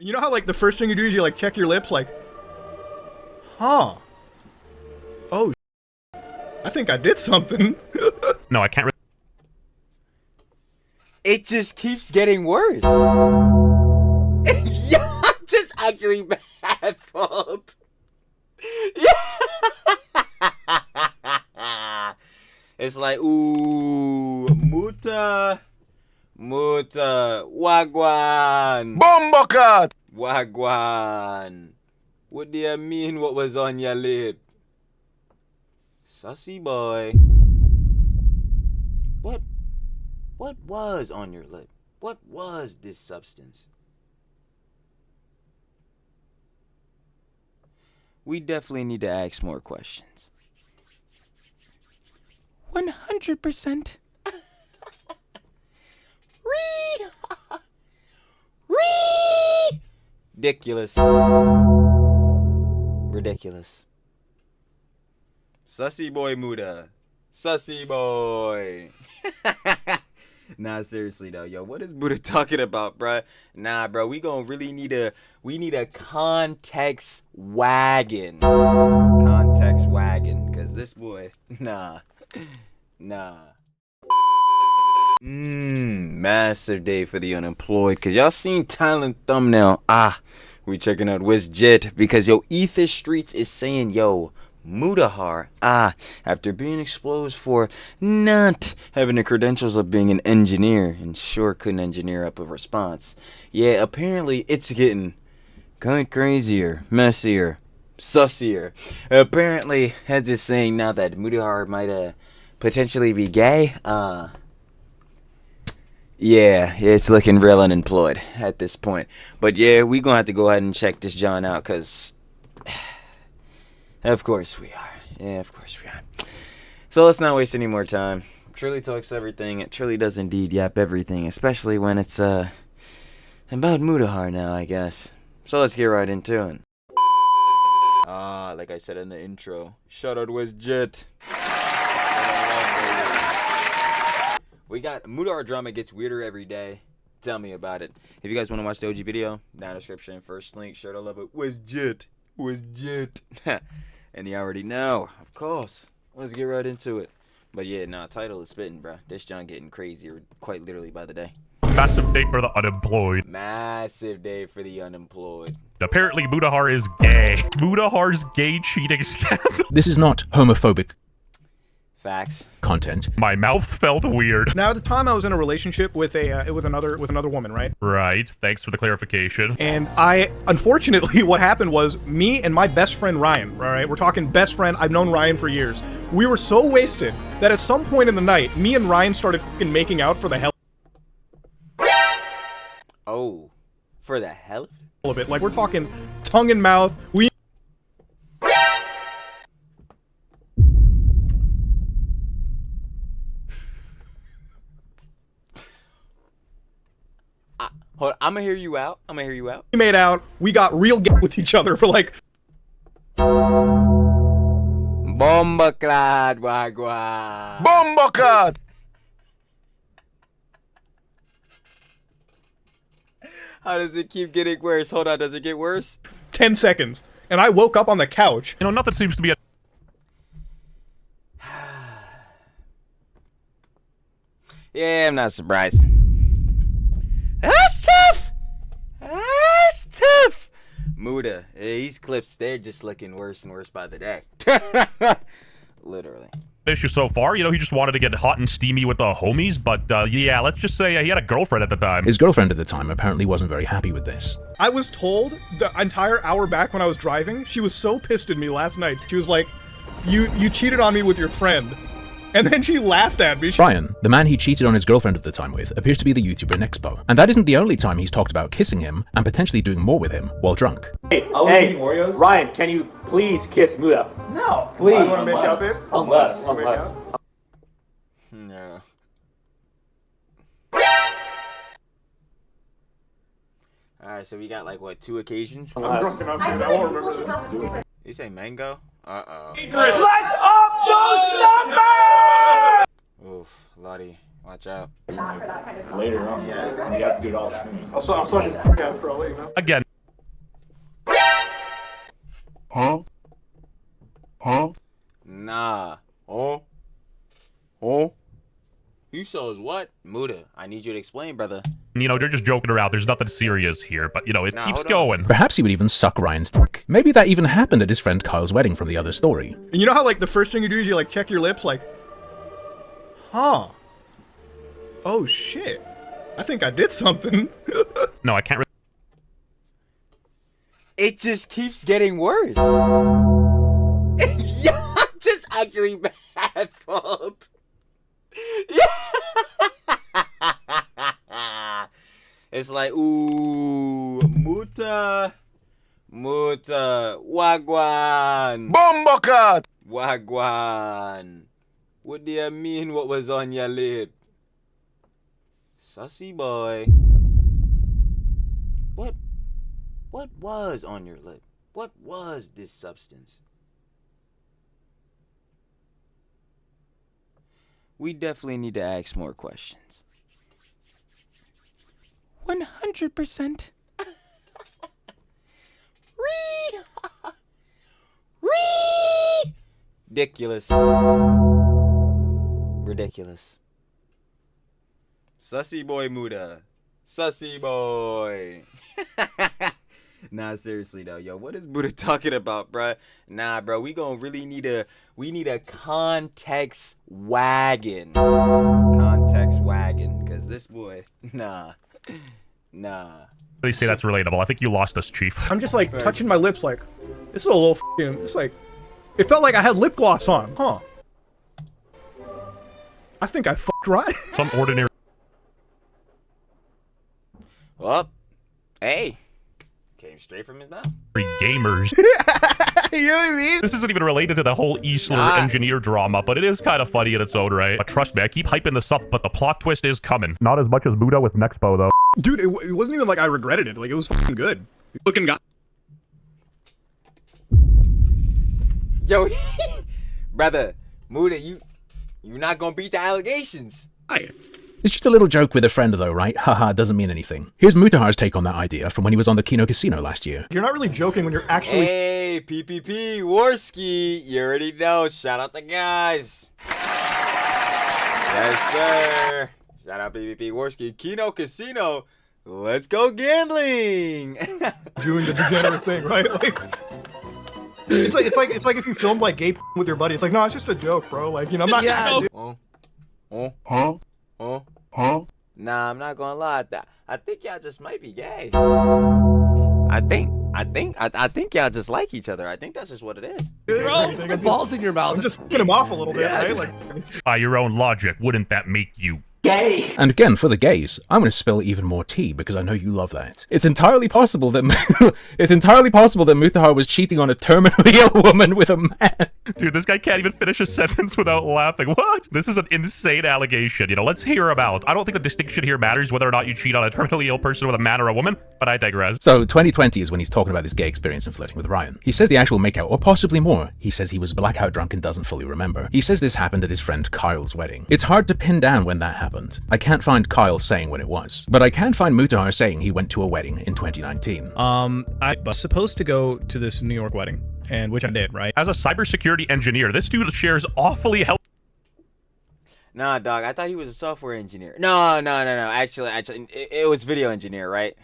You know how like the first thing you do is you like check your lips like, huh? Oh, I think I did something. No, I can't. It just keeps getting worse. Yeah, I'm just actually bad fault. Yeah. It's like, ooh, Mutahar, wagwan. Bombokat! Wagwan. What do you mean what was on your lip? Sussy boy. What was on your lip? What was this substance? We definitely need to ask more questions. 100%. Ridiculous. Ridiculous. Sussy boy Mutahar. Sussy boy. Nah, seriously though, yo, what is Mutahar talking about, bruh? Nah, bro, we need a context wagon. Context wagon, cause this boy, nah. Massive day for the unemployed, cause y'all seen Talent thumbnail. We checking out WizJet because yo, Ether Streets is saying, yo, Mutahar, after being exposed for not having the credentials of being an engineer and sure couldn't engineer up a response. Yeah, apparently it's getting kind of crazier, messier, sussier. Apparently, heads is saying now that Mutahar might potentially be gay. Yeah, it's looking real unemployed at this point. But yeah, we gonna have to go ahead and check this John out, cause of course we are. Yeah, of course we are. So let's not waste any more time. Trilly talks everything. It truly does indeed yap everything, especially when it's about Mutahar now, I guess. So let's get right into it. Like I said in the intro, shout out WizJet. We got Mutahar drama gets weirder every day. Tell me about it. If you guys want to watch the OG video, down in the description, first link, shirt I love it. WizJet. And you already know, of course. Let's get right into it. But yeah, title is spitting, bruh. This John getting crazier quite literally by the day. Massive day for the unemployed. Massive day for the unemployed. Apparently, Mutahar is gay. Mutahar's gay cheating scandal. This is not homophobic Facts. content. My mouth felt weird. Now at the time I was in a relationship with another woman, right? Right. Thanks for the clarification. And unfortunately, what happened was me and my best friend Ryan, all right, we're talking best friend, I've known Ryan for years. We were so wasted that at some point in the night, me and Ryan started fucking making out for the hell Oh, for the hell of it. Like, we're talking tongue in mouth. Hold on, I'm gonna hear you out. We made out. We got real gay with each other for like... Bombaclad wagwan. Bombokat! How does it keep getting worse? Hold on, does it get worse? 10 seconds. And I woke up on the couch. You know, nothing seems to be a... Yeah, I'm not surprised. That's tough! Mutahar, these clips, they're just looking worse and worse by the day. Literally. issue so far. You know, he just wanted to get hot and steamy with the homies, but yeah, let's just say he had a girlfriend at the time. His girlfriend at the time apparently wasn't very happy with this. I was told the entire hour back when I was driving, she was so pissed at me last night. She was like, you cheated on me with your friend. And then she laughed at me. Brian, the man he cheated on his girlfriend at the time with, appears to be the YouTuber Nexpo. And that isn't the only time he's talked about kissing him and potentially doing more with him while drunk. Hey, Ryan, can you please kiss Mutahar? No. Please. I want to make out, babe. Unless. No. Alright, so we got like, what, 2 occasions? I'm drunk enough, dude. I won't remember this. You say mango? Uh-oh. Let's up those numbers! Oof, Lottie, watch out. Later on, yeah. You have to do it all. I'll suck his dick after all, you know? Again. Usos, what? Muta, I need you to explain, brother. They're just joking around. There's nothing serious here, but, it Nah, keeps hold on. going. Perhaps he would even suck Ryan's dick. Maybe that even happened at his friend Kyle's wedding from the other story. And you know how, like, the first thing you do is you, like, check your lips, like, huh. Oh, shit. I think I did something. No, I can't really. It just keeps getting worse. Yeah, just actually bad fault. It's like, ooh, Muta, wagwan. Bombocat! Wagwan. What do you mean what was on your lip? Sussy boy. What was on your lip? What was this substance? We definitely need to ask more questions. 100%. Ridiculous. Ridiculous. Sussy boy Muta. Sussy boy. Nah, seriously though, yo, what is Muta talking about, bruh? Nah, bro, we need a context wagon. Context wagon, cause this boy, nah. They say that's relatable. I think you lost us, Chief. I'm just, like, touching my lips, like, this is a little f***ing, it's like, it felt like I had lip gloss on, huh? I think I f***ed Ryan. Some ordinary. Well, hey, came straight from his mouth. Gamers. You know what I mean? This isn't even related to the whole Eastler engineer drama, but it is kind of funny in its own right. But trust me, I keep hyping this up, but the plot twist is coming. Not as much as Muta with Nexpo, though. Dude, it wasn't even like I regretted it. Like, it was f***ing good. Looking guy. Yo, brother, Muta, you're not gonna beat the allegations. It's just a little joke with a friend though, right? Haha, doesn't mean anything. Here's Mutahar's take on that idea from when he was on the Kino Casino last year. You're not really joking when you're actually... Hey, PPP, Warski, you already know. Shout out the guys. Yes, sir. Shout out PPP, Warski, Kino Casino. Let's go gambling. doing the degenerate thing, right? Like... It's like if you filmed, like, gay with your buddy. It's like, no, it's just a joke, bro. Like, I'm not... Yeah, Nah, I'm not gonna lie. I think y'all just might be gay. I think y'all just like each other. I think that's just what it is. Bro, balls in your mouth. I'm just fucking him off a little bit, right? Like, By your own logic, wouldn't that make you Gay. And again, for the gays, I'm going to spill even more tea because I know you love that. It's entirely possible that Mutahar was cheating on a terminally ill woman with a man. Dude, this guy can't even finish a sentence without laughing. What? This is an insane allegation. Let's hear him out. I don't think the distinction here matters whether or not you cheat on a terminally ill person with a man or a woman, but I digress. So 2020 is when he's talking about this gay experience and flirting with Ryan. He says the actual makeout, or possibly more. He says he was blackout drunk and doesn't fully remember. He says this happened at his friend Kyle's wedding. It's hard to pin down when that happened. I can't find Kyle saying when it was, but I can find Mutahar saying he went to a wedding in 2019. I was supposed to go to this New York wedding, and which I did, right? As a cybersecurity engineer, this dude shares awfully healthy. Nah, dog, I thought he was a software engineer. No. Actually, it was video engineer, right?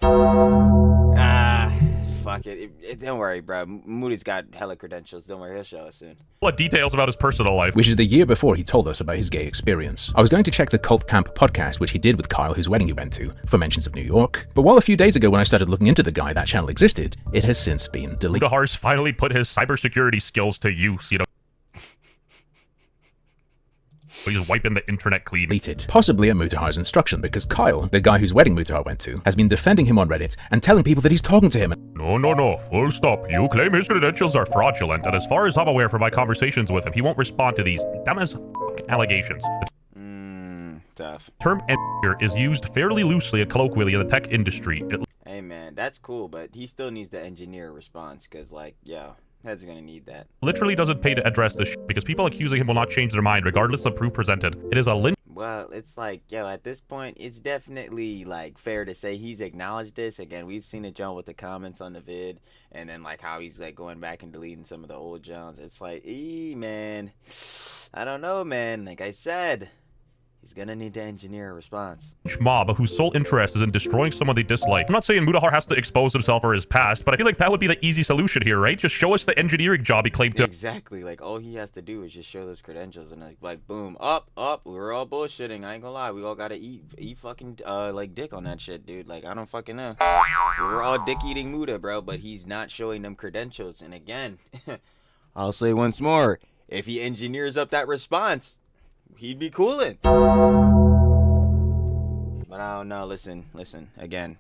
Fuck it. Don't worry, bro. Moody's got hella credentials. Don't worry, he'll show us soon. Details about his personal life. Which is the year before he told us about his gay experience. I was going to check the Cult Camp podcast, which he did with Kyle, whose wedding he went to, for mentions of New York. But while a few days ago when I started looking into the guy, that channel existed, it has since been deleted. Mutahar's finally put his cybersecurity skills to use, He's wiping the internet clean. Deleted. Possibly at Mutahar's instruction, because Kyle, the guy whose wedding Mutahar went to, has been defending him on Reddit and telling people that he's talking to him. No, full stop. You claim his credentials are fraudulent, and as far as I'm aware from my conversations with him, he won't respond to these dumb as allegations. Tough. The term engineer is used fairly loosely and colloquially in the tech industry. Hey man, that's cool, but he still needs the engineer response, cause like, yo, heads are gonna need that. Literally doesn't pay to address this because people accusing him will not change their mind regardless of proof presented. It is a Well, it's like, yo, at this point, it's definitely, like, fair to say he's acknowledged this. Again, we've seen it, John, with the comments on the vid, and then, like, how he's, like, going back and deleting some of the old Johns. It's like, man, I don't know, man. Like I said, he's gonna need to engineer a response. Mob whose sole interest is in destroying someone they dislike. I'm not saying Mutahar has to expose himself or his past, but I feel like that would be the easy solution here, right? Just show us the engineering job he claimed to. Exactly. Like, all he has to do is just show those credentials and like boom, up. We're all bullshitting. I ain't gonna lie. We all gotta eat fucking like dick on that shit, dude. Like, I don't fucking know. We're all dick eating Muta, bro, but he's not showing them credentials. And again, I'll say once more, if he engineers up that response, he'd be coolin'. But I don't know. Listen. Again,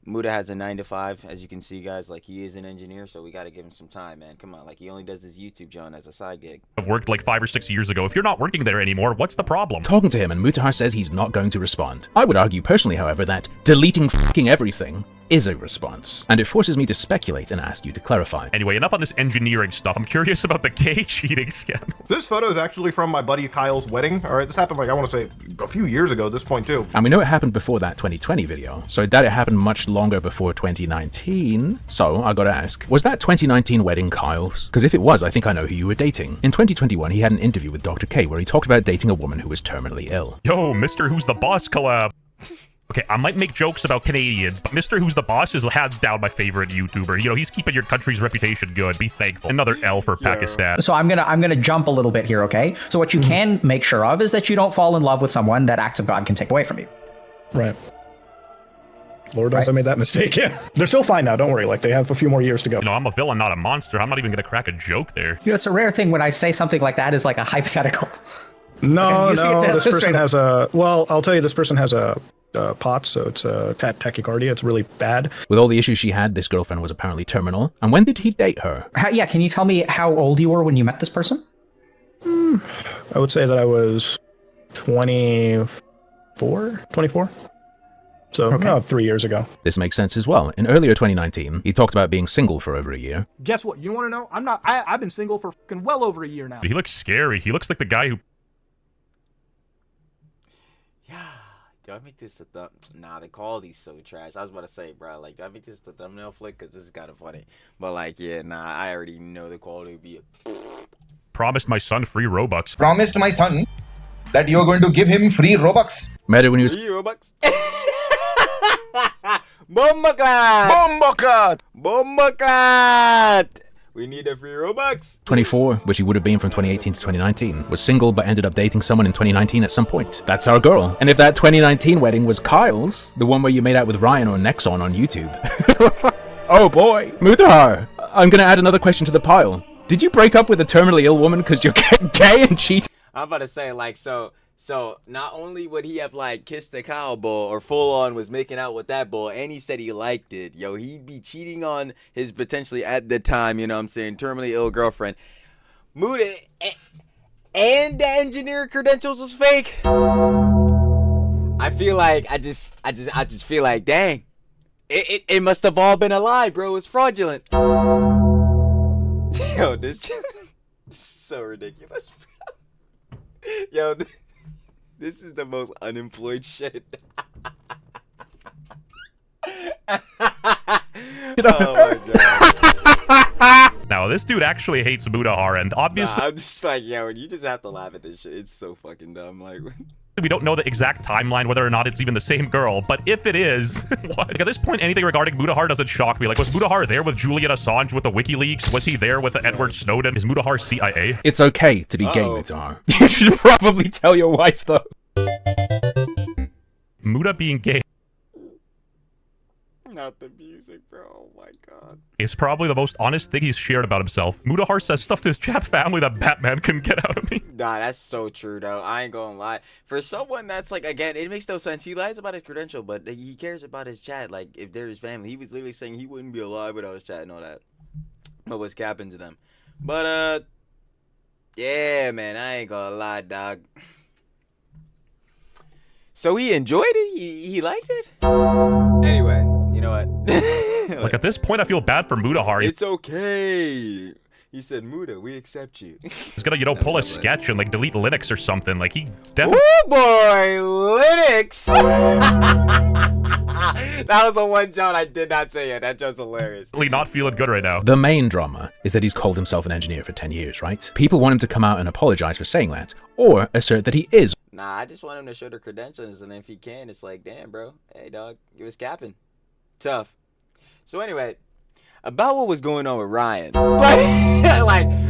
Muta has a 9 to 5, as you can see, guys. Like, he is an engineer, so we gotta give him some time, man. Come on, like, he only does his YouTube John as a side gig. I've worked like 5 or 6 years ago. If you're not working there anymore, what's the problem? Talking to him, and Mutahar says he's not going to respond. I would argue personally, however, that deleting fucking everything is a response, and it forces me to speculate and ask you to clarify. Anyway, enough on this engineering stuff. I'm curious about the gay cheating scandal. This photo is actually from my buddy Kyle's wedding. All right, this happened like, I want to say, a few years ago at this point too. And we know it happened before that 2020 video, so I doubt it happened much longer before 2019. So I gotta ask, was that 2019 wedding Kyle's? Because if it was, I think I know who you were dating. In 2021, he had an interview with Dr. K where he talked about dating a woman who was terminally ill. Yo, Mr. Who's the Boss collab. Okay, I might make jokes about Canadians, but Mr. Who's the Boss is hands down my favorite YouTuber. You know, he's keeping your country's reputation good. Be thankful. Another L for Pakistan. So I'm gonna jump a little bit here, okay? So what you can make sure of is that you don't fall in love with someone that acts of God can take away from you. Right. Lord knows I made that mistake. Yeah. They're still fine now. Don't worry. Like, they have a few more years to go. You know, I'm a villain, not a monster. I'm not even gonna crack a joke there. You know, it's a rare thing when I say something like that is like a hypothetical. No, Okay, no. This person has a. Well, I'll tell you, this person has a. POTS, so it's tachycardia. It's really bad. With all the issues she had, this girlfriend was apparently terminal. And when did he date her? Yeah, can you tell me how old you were when you met this person? I would say that I was 24. So about 3 years ago. This makes sense as well. In earlier 2019, he talked about being single for over a year. Guess what? You want to know? I've been single for fucking well over a year now. He looks scary. He looks like the guy who... Do I make this the thumb? Nah, the quality's so trash. I was about to say, bro, like, do I make this the thumbnail flick? Because this is kind of funny. But, like, yeah, nah, I already know the quality would be... Promised my son free Robux. Promised my son that you're going to give him free Robux. Met her when he was... Free Robux? Bombaclat! Bombaclat! Bombaclat! We need a free Robux. 24, which he would have been from 2018 to 2019, was single but ended up dating someone in 2019 at some point. That's our girl. And if that 2019 wedding was Kyle's, the one where you made out with Ryan or Nexon on YouTube. Oh boy. Mutahar, I'm gonna add another question to the pile. Did you break up with a terminally ill woman because you're gay and cheating? I'm about to say, like, so not only would he have, like, kissed the cow bull or full on was making out with that bull, and he said he liked it, yo, he'd be cheating on his potentially at the time, you know what I'm saying, terminally ill girlfriend. Muta, and the engineer credentials was fake. I feel like, I just feel like, dang, it must have all been a lie, bro. It's fraudulent. Yo, this is so ridiculous, bro. Yo, this is the most unemployed shit. Oh my god. Now, this dude actually hates Mutahar, and obviously... Nah, I'm just like, yo, you just have to laugh at this shit. It's so fucking dumb. Like, we don't know the exact timeline, whether or not it's even the same girl, but if it is, what? Like, at this point, anything regarding Mutahar doesn't shock me. Like, was Mutahar there with Julian Assange with the WikiLeaks? Was he there with Edward Snowden? Is Mutahar CIA? It's okay to be gay, Mutahar. You should probably tell your wife, though. Muta being gay not the music, bro. Oh my god. is probably the most honest thing he's shared about himself. Mutahar says stuff to his chat family that Batman couldn't get out of me. Nah, that's so true, though. I ain't gonna lie. For someone that's like, again, it makes no sense. He lies about his credential, but he cares about his chat. Like, if they're his family, he was literally saying he wouldn't be alive without his chat and all that. But what's happened to them? But, yeah, man, I ain't gonna lie, dog. So he enjoyed it? He liked it? Anyway, you know what? Like, at this point, I feel bad for Mutahar. It's okay. He said, Muta, we accept you. He's gonna, you know, pull a sketch and, like, delete Linux or something. Like, he definitely... Oh boy, Linux! That was the one joke I did not say it. That joke's hilarious. Not feeling good right now. The main drama is that he's called himself an engineer for 10 years, right? People want him to come out and apologize for saying that, or assert that he is. Nah, I just want him to show the credentials, and if he can, it's like, damn, bro. Hey, dog, you was capping. Tough. So anyway, about what was going on with Ryan.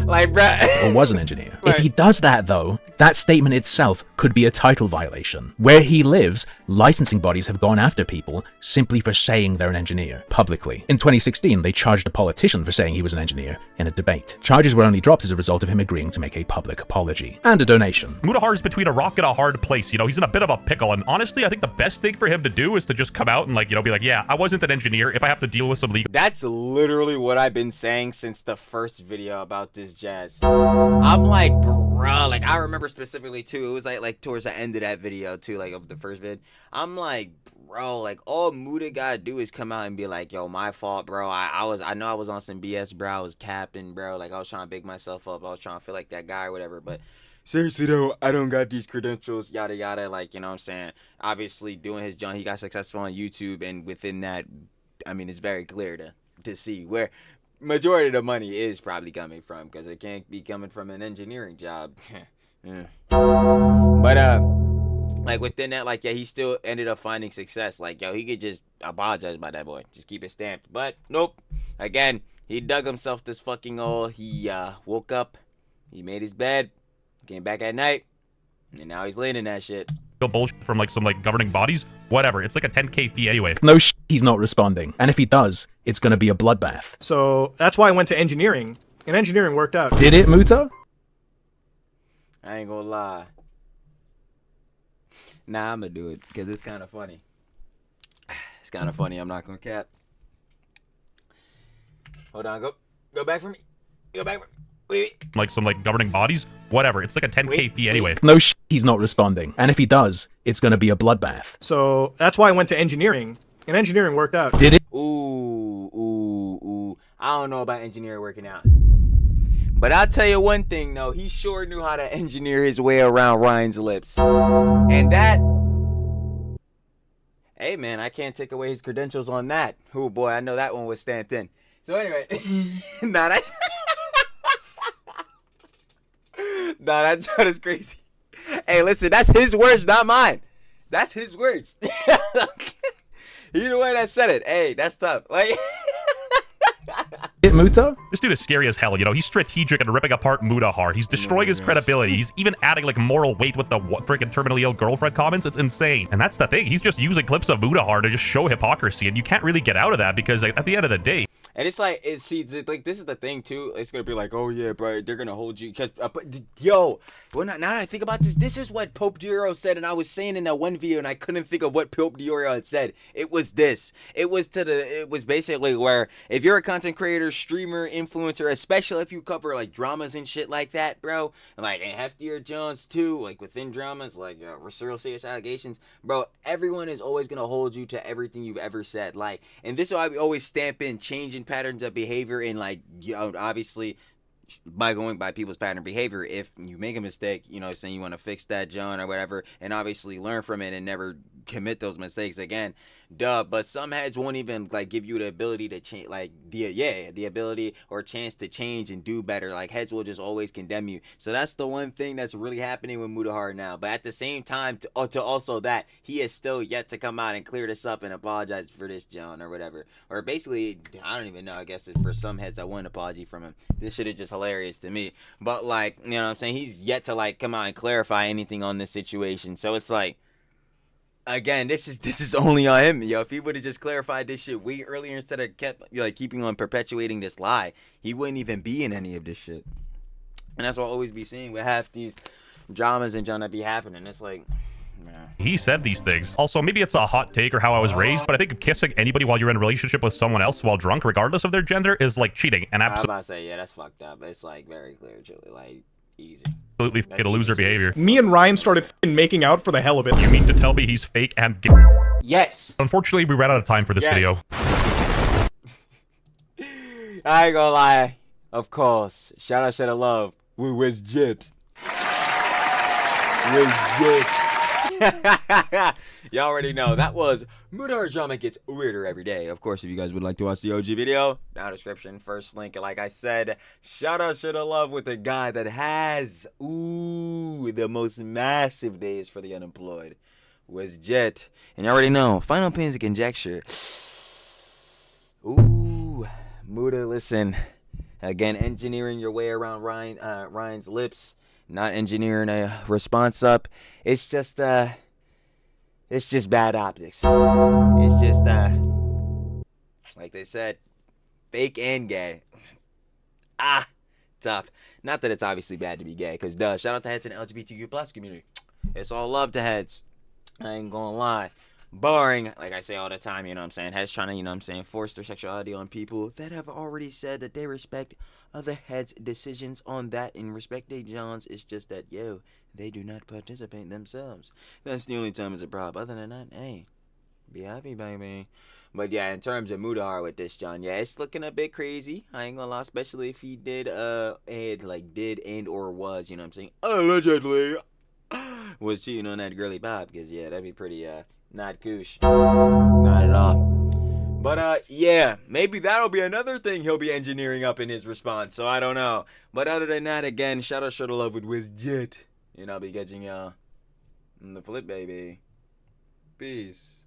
Like, bruh. Or was an engineer. If he does that, though, that statement itself could be a title violation. Where he lives, licensing bodies have gone after people simply for saying they're an engineer, publicly. In 2016, they charged a politician for saying he was an engineer in a debate. Charges were only dropped as a result of him agreeing to make a public apology and a donation. Mutahar's between a rock and a hard place. You know, he's in a bit of a pickle, and honestly, I think the best thing for him to do is to just come out and, like, you know, be like, yeah, I wasn't an engineer. If I have to deal with some legal... That's literally what I've been saying since the first video about this jazz. I'm like, bro, like, I remember specifically too, it was like towards the end of that video too, like of the first vid. I'm like, bro, like, all Muta gotta do is come out and be like, yo, my fault, bro. I know I was on some BS, bro. I was capping, bro. Like, I was trying to big myself up. I was trying to feel like that guy or whatever, but seriously though, I don't got these credentials, yada yada. Like, you know what I'm saying? Obviously doing his job, he got successful on YouTube, and within that, I mean, it's very clear to see where majority of the money is probably coming from, because it can't be coming from an engineering job. But like within that, like, yeah, he still ended up finding success. Like, yo, he could just apologize about that, boy, just keep it stamped. But nope, again, he dug himself this fucking hole. He woke up, he made his bed, came back at night, and now he's laying in that shit. bullshit from like some like governing bodies, whatever. It's like a 10k fee anyway. No he's not responding. And if he does, it's gonna be a bloodbath. So that's why I went to engineering, and engineering worked out. Did it, Muta? I ain't gonna lie. Nah, I'm gonna do it because it's kind of funny. It's kind of funny. I'm not gonna cap. Hold on, go back for me. Go back for me. Wait. Like some like governing bodies, whatever. It's like a 10k fee anyway. No he's not responding. And if he does, it's gonna be a bloodbath. So that's why I went to engineering, and engineering worked out. Did it? Ooh. I don't know about engineering working out. But I'll tell you one thing, though. He sure knew how to engineer his way around Ryan's lips. And that... Hey, man, I can't take away his credentials on that. Oh, boy, I know that one was stamped in. So, anyway. That is crazy. Hey, listen, that's his words, not mine. That's his words. He the one that said it. Hey, that's tough. Like... Muta? This dude is scary as hell, you know. He's strategic and ripping apart Mutahar. He's destroying his credibility. He's even adding like moral weight with the freaking terminally ill girlfriend comments. It's insane. And that's the thing. He's just using clips of Mutahar to just show hypocrisy, and you can't really get out of that because like, at the end of the day. And it's like, like this is the thing too. It's gonna be like, oh yeah, bro, they're gonna hold you because, yo, well, now that I think about this, this is what Pope Dioro said, and I was saying in that one video, and I couldn't think of what Pope Dioro had said. It was this. It was basically where if you're a content creator, streamer, influencer, especially if you cover like dramas and shit like that, bro, and heftier Jones too, like within dramas, like real serious allegations, bro, everyone is always gonna hold you to everything you've ever said. Like, and this is why we always stamp in changing patterns of behavior, and like, you know, obviously by going by people's pattern of behavior, if you make a mistake, you know, saying you want to fix that, John, or whatever, and obviously learn from it and never commit those mistakes again, but some heads won't even like give you the ability to change, like the ability or chance to change and do better. Like, heads will just always condemn you. So that's the one thing that's really happening with Mutahar now. But at the same time, to also that, he is still yet to come out and clear this up and apologize for this, John, or whatever, or basically, I don't even know, I guess for some heads I want an apology from him. This shit is just hilarious to me. But like, you know what I'm saying, he's yet to like come out and clarify anything on this situation. So it's like, again, this is only on him, yo. If he would have just clarified this shit way earlier instead of keeping on perpetuating this lie, he wouldn't even be in any of this shit. And that's what I always be seeing with half these dramas and John that be happening. It's like, man. He said these things. Also, maybe it's a hot take or how I was raised, but I think kissing anybody while you're in a relationship with someone else while drunk, regardless of their gender, is like cheating. And I'm about to say, yeah, that's fucked up. It's like very clear, truly, like easy. Absolutely get a loser behavior. Me and Ryan started making out for the hell of it. You mean to tell me he's fake and gay? Yes. Unfortunately, we ran out of time for this video. I ain't gonna lie. Of course. Shout out to the love. Where's Jet? Where's Jet? Y'all already know. That was Mutahar drama gets weirder every day. Of course, if you guys would like to watch the OG video, down description, first link. Like I said, shout out to the love with the guy that has, the most massive days for the unemployed was Jet. And you already know, final opinions and conjecture. Muta, listen. Again, engineering your way around Ryan's lips, not engineering a response up. It's just bad optics. It's just like they said, fake and gay. Tough. Not that it's obviously bad to be gay, because shout out to heads in the LGBTQ plus community. It's all love to heads. I ain't gonna lie. Barring, like I say all the time, you know what I'm saying, heads trying to, force their sexuality on people that have already said that they respect other heads' decisions on that and respect their Johns. It's just that, they do not participate themselves. That's the only time it's a problem. Other than that, hey, be happy, baby. But yeah, in terms of Mutahar with this John, it's looking a bit crazy. I ain't gonna lie, especially if he did or was, allegedly was cheating on that girly Bob, because that'd be pretty not goosh. Not at all. But maybe that'll be another thing he'll be engineering up in his response, so I don't know. But other than that, again, shout out to love with WizJet. And I'll be catching y'all on the flip, baby. Peace.